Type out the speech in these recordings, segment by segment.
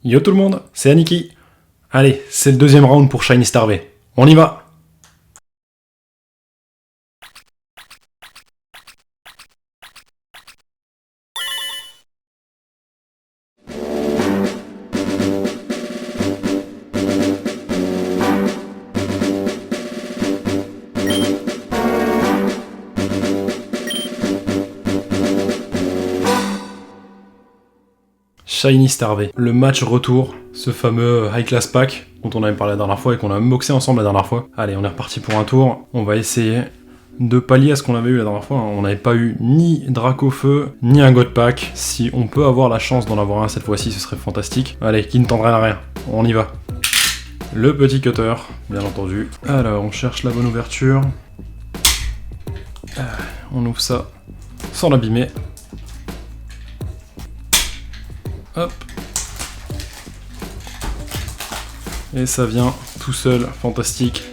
Yo tout le monde, c'est Aniki. Allez, c'est le deuxième round pour Shiny Star V. On y va. Shiny Star V, le match retour, ce fameux High Class Pack dont on avait parlé la dernière fois et qu'on a unboxé ensemble la dernière fois. Allez, on est reparti pour un tour, on va essayer de pallier à ce qu'on avait eu la dernière fois. On n'avait pas eu ni Dracofeu, ni un God Pack. Si on peut avoir la chance d'en avoir un cette fois-ci, ce serait fantastique. Allez, qui ne tendrait à rien, on y va. Le petit cutter, bien entendu. Alors, on cherche la bonne ouverture. On ouvre ça sans l'abîmer. Hop. Et ça vient tout seul, fantastique.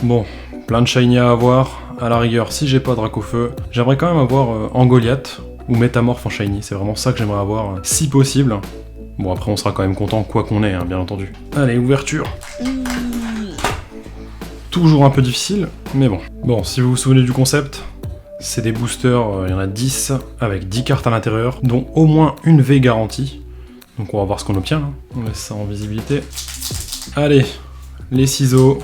Bon, plein de shiny à avoir. À la rigueur, si j'ai pas Dracofeu, j'aimerais quand même avoir Angoliath ou Métamorphe en shiny. C'est vraiment ça que j'aimerais avoir, si possible. Bon, après on sera quand même content quoi qu'on ait, hein, bien entendu. Allez, ouverture. Toujours un peu difficile, mais bon. Bon, si vous vous souvenez du concept, c'est des boosters, il y en a 10, avec 10 cartes à l'intérieur, dont au moins une V garantie. Donc on va voir ce qu'on obtient, hein. On laisse ça en visibilité. Allez, les ciseaux,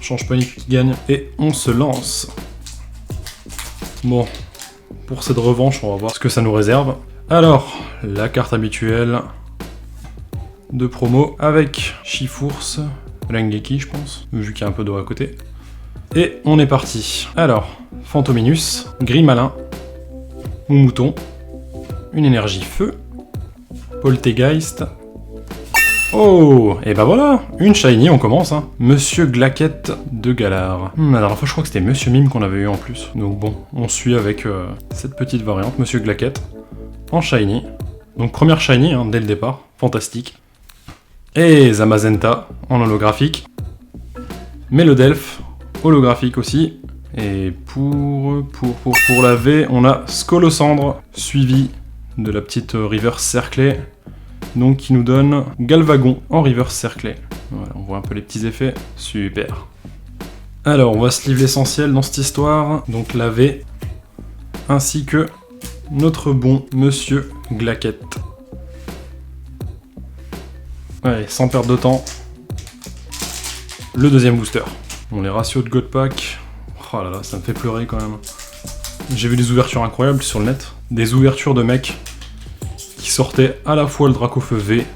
change pas une qui gagne, et on se lance. Bon, pour cette revanche, on va voir ce que ça nous réserve. Alors, la carte habituelle de promo avec Chifours, Rengeki je pense, vu qu'il y a un peu d'eau à côté. Et on est parti. Alors, Fantominus, Grimalin, Moumouton, une énergie feu, Poltegeist. Oh, et bah voilà, une shiny, on commence, hein. Monsieur Glaquette de Galar. La dernière fois, je crois que c'était Monsieur Mime qu'on avait eu en plus. Donc bon, on suit avec cette petite variante, Monsieur Glaquette, en shiny. Donc première shiny, hein, dès le départ, fantastique. Et Zamazenta, en holographique. Mélodelph, holographique aussi. Et pour la V, on a Scolocendre, suivi de la petite reverse cerclée. Donc qui nous donne Galvagon en reverse cerclé. Voilà, on voit un peu les petits effets. Super. Alors, on va se livrer l'essentiel dans cette histoire. Donc la V, ainsi que notre bon Monsieur Glaquette. Allez, sans perdre de temps, le deuxième booster. Bon, les ratios de God Pack, oh là là, ça me fait pleurer quand même. J'ai vu des ouvertures incroyables sur le net. Des ouvertures de mecs qui sortait à la fois le Dracofeu V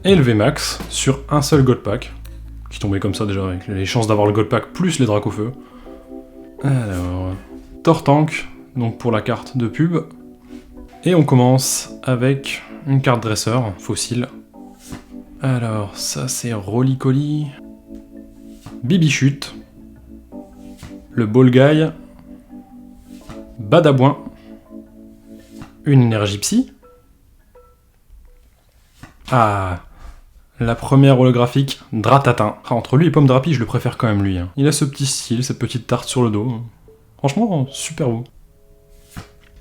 et le VMAX sur un seul God Pack, qui tombait comme ça déjà avec les chances d'avoir le God Pack plus les Dracofeu. Alors, Tortank, donc pour la carte de pub. Et on commence avec une carte dresseur, fossile. Alors, ça c'est Rolycoly, Bibichute, le Ball Guy, Badabouin, une énergie psy. Ah, la première holographique, Dratatin. Ah, entre lui et Pomme Drapi, je le préfère quand même lui, hein. Il a ce petit style, cette petite tarte sur le dos. Franchement, super beau.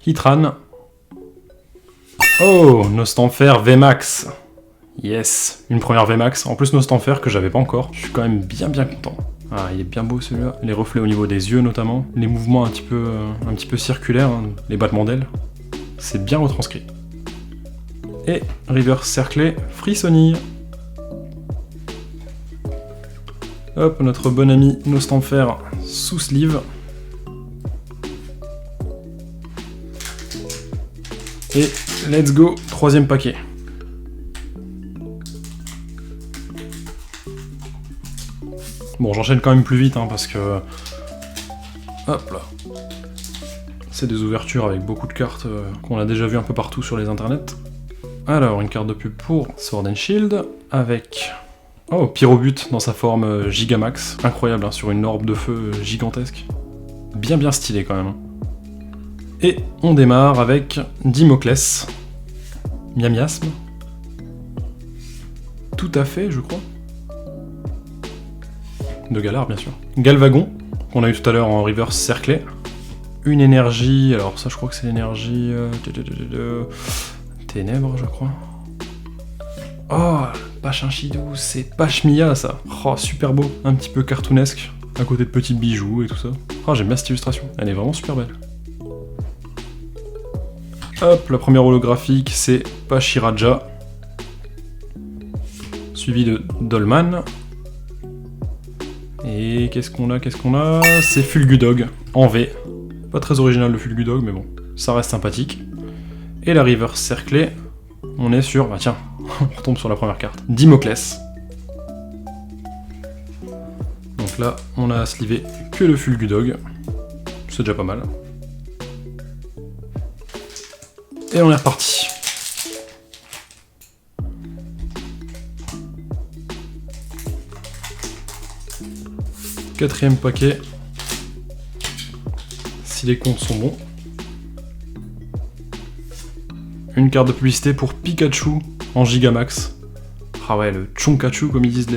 Hitran. Oh, Nostanfer VMAX. Yes, une première VMAX. En plus, Nostanfer que j'avais pas encore. Je suis quand même bien content. Ah, il est bien beau celui-là. Les reflets au niveau des yeux notamment. Les mouvements un petit peu circulaires, hein, les battements d'ailes. C'est bien retranscrit. Et reverse cerclé, Frissonille. Hop, notre bon ami Nostanfer sous sleeve. Et let's go, troisième paquet. Bon, j'enchaîne quand même plus vite, hein, parce que... Hop là. C'est des ouvertures avec beaucoup de cartes qu'on a déjà vu un peu partout sur les internets. Alors, une carte de pub pour Sword and Shield, avec... Oh, Pyrobut dans sa forme Gigamax. Incroyable, hein, sur une orbe de feu gigantesque. Bien stylé quand même. Et on démarre avec Dimoclès. Miamiasme. Tout à fait, je crois. De Galar, bien sûr. Galvagon, qu'on a eu tout à l'heure en reverse cerclé. Une énergie... Alors ça, je crois que c'est l'énergie... Ténèbres, je crois. Oh, pas Chinchidou, c'est Pashmia ça. Oh, super beau, un petit peu cartoonesque, à côté de petits bijoux et tout ça. Oh, j'aime bien cette illustration, elle est vraiment super belle. Hop, la première holographique, c'est Pachiraja, suivi de Dolman. Et qu'est-ce qu'on a, c'est Fulgudog, en V. Pas très original le Fulgudog, mais bon, ça reste sympathique. Et la reverse cerclée, on est sur... Bah tiens, on retombe sur la première carte. Dimoclès. Donc là, on a slivé que le Fulgudog. C'est déjà pas mal. Et on est reparti. Quatrième paquet. Si les comptes sont bons. Une carte de publicité pour Pikachu en Gigamax. Ah ouais, le Chonkachu comme ils disent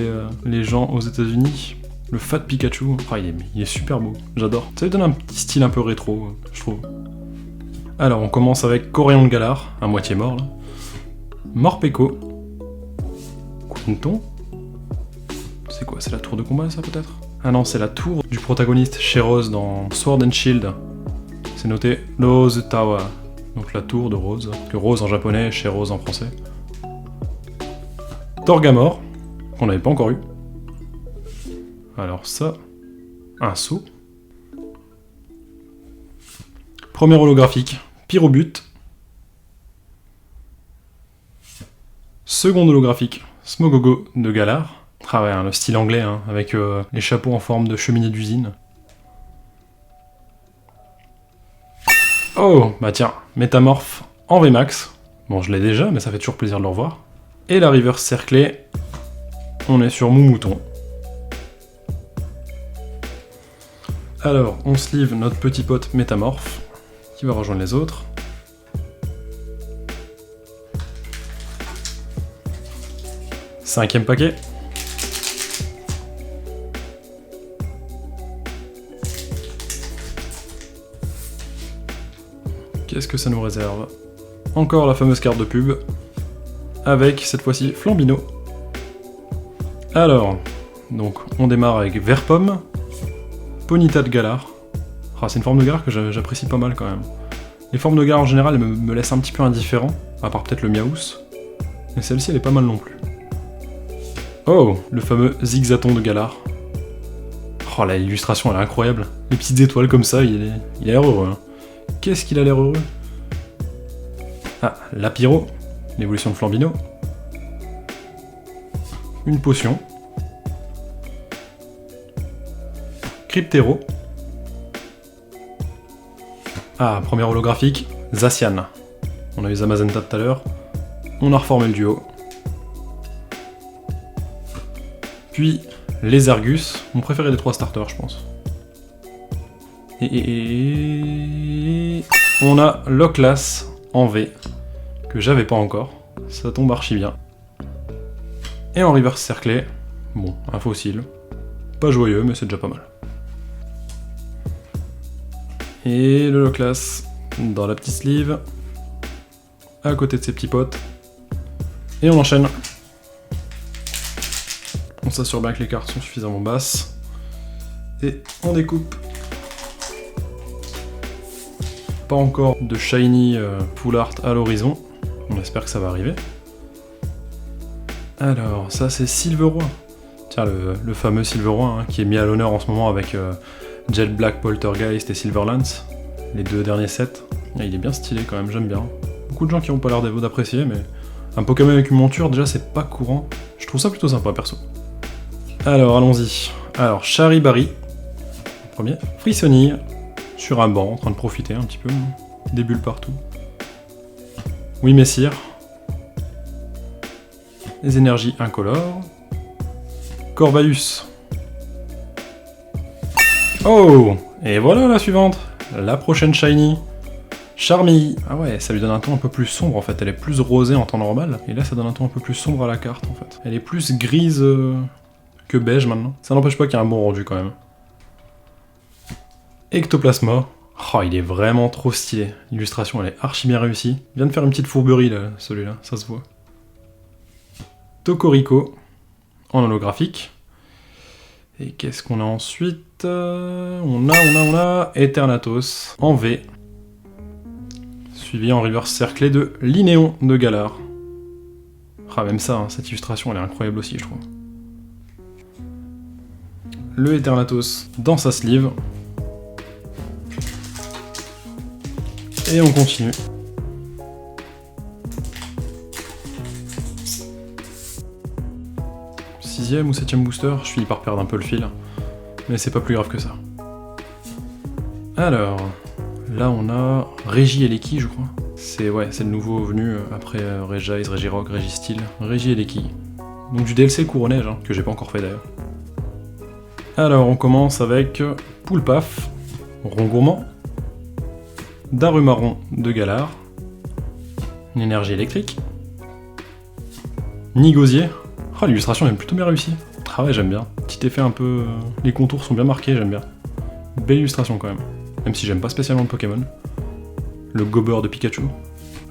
les gens aux États-Unis. Le Fat Pikachu. Ah, il est super beau, j'adore. Ça lui donne un petit style un peu rétro, je trouve. Alors, on commence avec Corian de Galar, à moitié mort là. Morpeko. Quinton. C'est quoi, c'est la tour de combat ça peut-être? Ah non, c'est la tour du protagoniste chez Rose dans Sword and Shield. C'est noté Rose Tower. Donc la tour de Rose. Que Rose en japonais, chez Rose en français. Torgamor, qu'on n'avait pas encore eu. Alors ça, un saut. Premier holographique, Pyrobut. Second holographique, Smogogo de Galar. Ah ouais, hein, le style anglais, hein, avec les chapeaux en forme de cheminée d'usine. Oh, bah tiens, Métamorphe en VMAX. Bon, je l'ai déjà, mais ça fait toujours plaisir de le revoir. Et la reverse cerclée, on est sur Moumouton. Alors, on sleeve notre petit pote Métamorphe, qui va rejoindre les autres. Cinquième paquet. Qu'est-ce que ça nous réserve? Encore la fameuse carte de pub, avec cette fois-ci Flambino. Alors, donc on démarre avec Verpomme, Ponyta de Galar. Ah, c'est une forme de Galar que j'apprécie pas mal quand même. Les formes de Galar en général elles me laissent un petit peu indifférent, à part peut-être le Miaous. Mais celle-ci elle est pas mal non plus. Oh, le fameux Zigzaton de Galar. Oh, l'illustration elle est incroyable. Les petites étoiles comme ça, il a l'air heureux. Hein. Qu'est-ce qu'il a l'air heureux? Ah, Lapiro, l'évolution de Flambino. Une potion. Cryptero. Ah, premier holographique, Zacian. On a eu Zamazenta tout à l'heure. On a reformé le duo. Puis, les Argus, mon préféré des 3 starters, je pense. Et on a Loclas en V, que j'avais pas encore. Ça tombe archi bien. Et en reverse cerclé, bon, un fossile. Pas joyeux, mais c'est déjà pas mal. Et le Loclas dans la petite sleeve, à côté de ses petits potes. Et on enchaîne. On s'assure bien que les cartes sont suffisamment basses. Et on découpe. Pas encore de shiny full art à l'horizon. On espère que ça va arriver. Alors, ça c'est Silveroi. Tiens, le fameux Silveroi hein, qui est mis à l'honneur en ce moment avec Jet Black Poltergeist et Silverlance. Les 2 derniers sets. Et il est bien stylé quand même, j'aime bien. Beaucoup de gens qui n'ont pas l'air d'apprécier, mais un Pokémon avec une monture, déjà c'est pas courant. Je trouve ça plutôt sympa perso. Alors, allons-y. Alors, Charibari. Premier. Frissonille. Sur un banc, en train de profiter un petit peu. Des bulles partout. Oui, messire. Les énergies incolores. Corvaeus. Oh! Et voilà la suivante. La prochaine shiny. Charmille. Ah ouais, ça lui donne un ton un peu plus sombre en fait. Elle est plus rosée en temps normal. Et là, ça donne un ton un peu plus sombre à la carte en fait. Elle est plus grise que beige maintenant. Ça n'empêche pas qu'il y a un bon rendu quand même. Ectoplasma. Oh, il est vraiment trop stylé. L'illustration, elle est archi bien réussie. Il vient de faire une petite fourberie, là, celui-là, ça se voit. Tocorico en holographique. Et qu'est-ce qu'on a ensuite? On a Eternatus en V. Suivi en reverse cerclé de Linéon de Galar. Ah, même ça, hein, cette illustration, elle est incroyable aussi, je trouve. Le Eternatus dans sa sleeve. Et on continue. 6e ou 7e booster, je finis par perdre un peu le fil. Mais c'est pas plus grave que ça. Alors, là on a Régie Eleki, je crois. C'est le nouveau venu après Regice, Regirock, Registeel. Régie Eleki. Donc du DLC Couronneige, hein, que j'ai pas encore fait d'ailleurs. Alors on commence avec Poulpaf, Rongourmand, Darumaron de Galar, une énergie électrique, Nigosier. Oh, l'illustration est plutôt bien réussie. Ah ouais, j'aime bien. Petit effet un peu... Les contours sont bien marqués, j'aime bien. Belle illustration quand même. Même si j'aime pas spécialement le Pokémon. Le Gobber de Pikachu.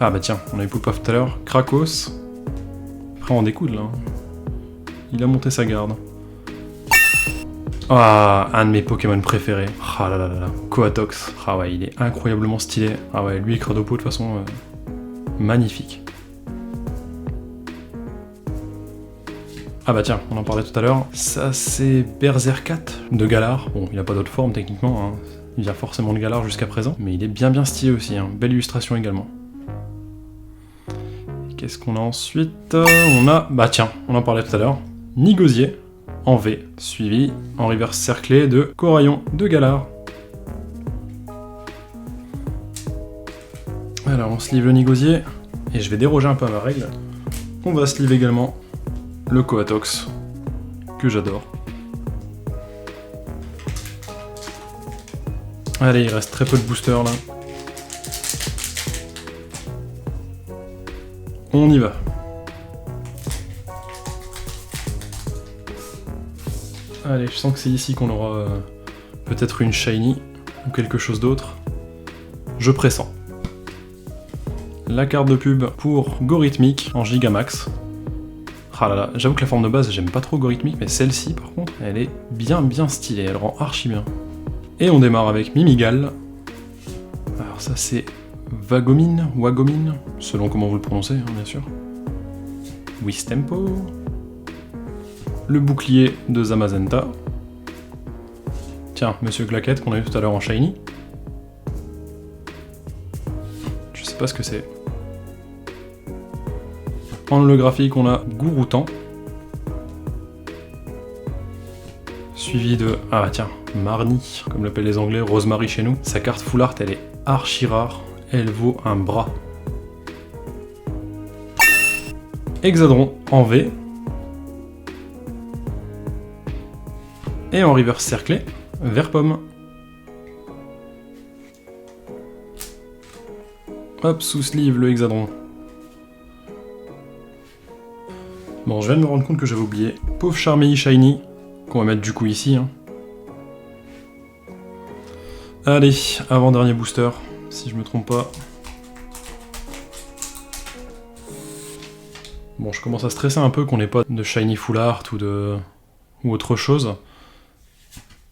Ah bah tiens, on a eu Poulpaf tout à l'heure. Krakos. Après on découde là. Il a monté sa garde. Ah, un de mes Pokémon préférés. Ah là là là là. Coatox. Ah ouais, il est incroyablement stylé. Ah ouais, lui et Credopo de toute façon... magnifique. Ah bah tiens, on en parlait tout à l'heure. Ça c'est Berserkat de Galar. Bon, il a pas d'autre forme techniquement, hein. Il vient forcément de Galar jusqu'à présent, mais il est bien stylé aussi, hein. Belle illustration également. Qu'est-ce qu'on a ensuite? On a... Bah tiens, on en parlait tout à l'heure. Nigosier en V, suivi en reverse cerclé de Coraillon de Galar. Alors on sleeve le Nigosier, et je vais déroger un peu à ma règle. On va sleeve également le Coatox, que j'adore. Allez, il reste très peu de boosters là. On y va. Allez, je sens que c'est ici qu'on aura peut-être une shiny ou quelque chose d'autre. Je pressens. La carte de pub pour Gorithmic en Gigamax. Ah là là, j'avoue que la forme de base, j'aime pas trop Gorithmic, mais celle-ci, par contre, elle est bien stylée, elle rend archi bien. Et on démarre avec Mimigal. Alors ça, c'est Wagomine, selon comment vous le prononcez, hein, bien sûr. Wistempo. Le bouclier de Zamazenta. Tiens, Monsieur Claquette, qu'on a eu tout à l'heure en Shiny. Je sais pas ce que c'est. En holographique, on a Gouroutan. Suivi de... Ah tiens, Marnie, comme l'appellent les Anglais, Rosemary chez nous. Sa carte full art, elle est archi rare. Elle vaut un bras. Hexadron en V. Et en reverse cerclé, vert pomme. Hop, sous sleeve le Hexadron. Bon, je viens de me rendre compte que j'avais oublié Pauvre Charmille Shiny, qu'on va mettre du coup ici. Hein. Allez, avant-dernier booster, si je me trompe pas. Bon, je commence à stresser un peu qu'on n'ait pas de Shiny Full Art ou autre chose.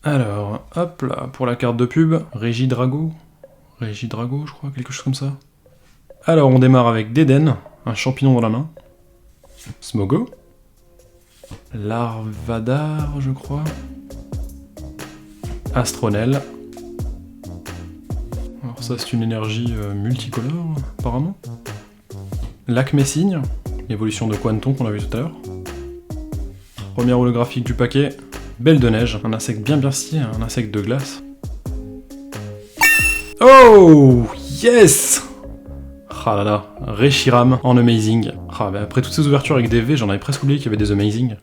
Alors, hop là, pour la carte de pub, Régidrago, je crois, quelque chose comme ça. Alors, on démarre avec Deden, un champignon dans la main. Smogo. Larvadar, je crois. Astronel. Alors ça, c'est une énergie multicolore, apparemment. Lac Messigne, l'évolution de Quanton qu'on a vu tout à l'heure. Première holographique du paquet. Belle de neige, un insecte bien stylé, un insecte de glace. Oh yes! Ah là là, Reshiram en Amazing. Ah bah après toutes ces ouvertures avec des V, j'en avais presque oublié qu'il y avait des Amazing.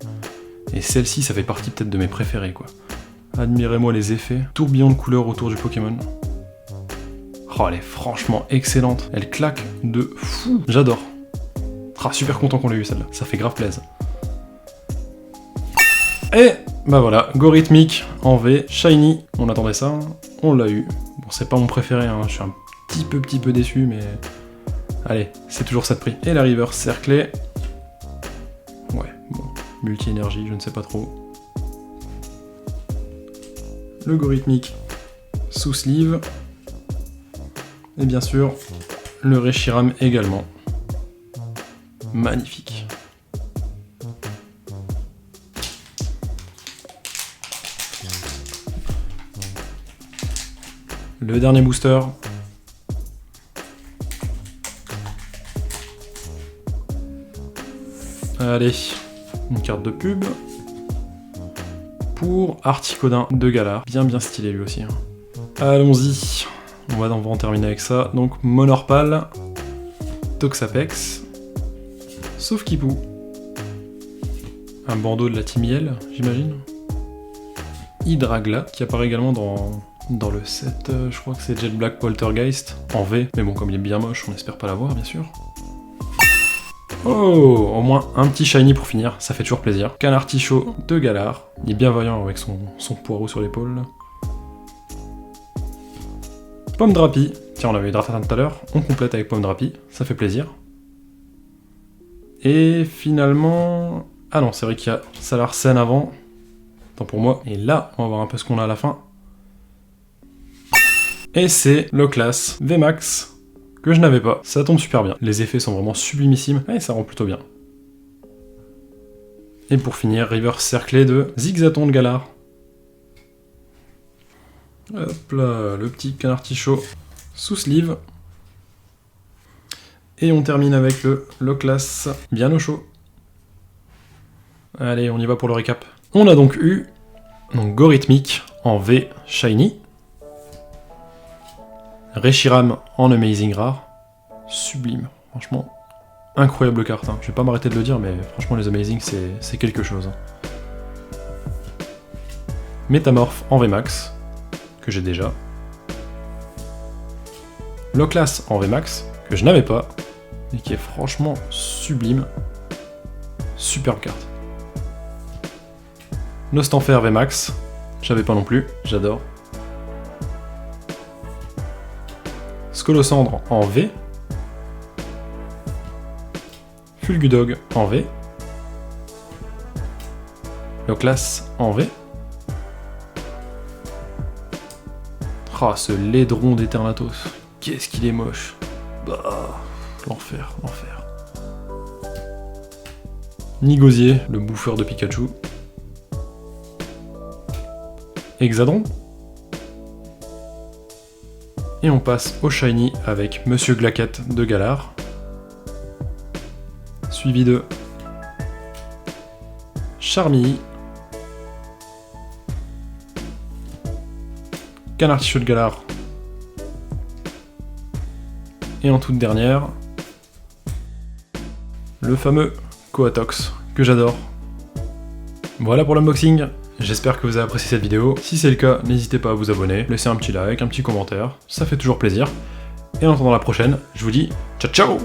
Et celle-ci, ça fait partie peut-être de mes préférés, quoi. Admirez-moi les effets. Tourbillon de couleurs autour du Pokémon. Oh, elle est franchement excellente. Elle claque de fou. J'adore. Ah, super content qu'on l'ait eu celle-là. Ça fait grave plaisir. Et bah voilà, Gorithmic en V, Shiny. On attendait ça, hein. On l'a eu. Bon, c'est pas mon préféré, hein. Je suis un petit peu déçu, mais... Allez, c'est toujours ça de prix. Et la reverse cerclée. Ouais, bon, multi-énergie, je ne sais pas trop. Le Gorithmic sous sleeve. Et bien sûr, le Reshiram également. Magnifique. Le dernier booster. Allez, une carte de pub. Pour Articodin de Galar. Bien stylé lui aussi. Allons-y. On va en terminer avec ça. Donc Monorpal, Toxapex, sauf Kipou. Un bandeau de la Team Yell, j'imagine. Hydragla, qui apparaît également dans le set, je crois que c'est Jet Black Poltergeist, en V. Mais bon, comme il est bien moche, on espère pas l'avoir, bien sûr. Oh, au moins un petit shiny pour finir, ça fait toujours plaisir. Canartichaud de Galar, il est bien vaillant avec son poireau sur l'épaule. Pomme Drapi, tiens on avait eu Drafatan tout à l'heure, on complète avec Pomme Drapi, ça fait plaisir. Et finalement... Ah non, c'est vrai qu'il y a Salarsen avant, tant pour moi. Et là, on va voir un peu ce qu'on a à la fin. Et c'est le class VMAX, que je n'avais pas. Ça tombe super bien, les effets sont vraiment sublimissimes, et ça rend plutôt bien. Et pour finir, River cerclé de Zigzaton de Galar. Hop là, le petit Canartichaud sous sleeve. Et on termine avec le Loclas bien au chaud. Allez, on y va pour le récap. On a donc eu Gorithmic en V Shiny, Reshiram en Amazing Rare, sublime, franchement, incroyable carte, hein. Je vais pas m'arrêter de le dire, mais franchement les Amazing c'est quelque chose. Métamorphe en VMAX, que j'ai déjà. Loclas en VMAX, que je n'avais pas, et qui est franchement sublime. Superbe carte. Nostanfer VMAX, j'avais pas non plus, j'adore. Scolosandre en V. Fulgudog en V. Loclas en V. Ah, ce laidron d'Eternatos, qu'est-ce qu'il est moche. Bah, l'enfer, l'enfer. Nigosier, le bouffeur de Pikachu. Hexadron. Et on passe au Shiny avec Monsieur Glaquette de Galar. Suivi de Charmilly. Canartichaud de Galar. Et en toute dernière, le fameux Coatox, que j'adore. Voilà pour l'unboxing, j'espère que vous avez apprécié cette vidéo. Si c'est le cas, n'hésitez pas à vous abonner, laisser un petit like, un petit commentaire, ça fait toujours plaisir. Et en attendant la prochaine, je vous dis ciao ciao!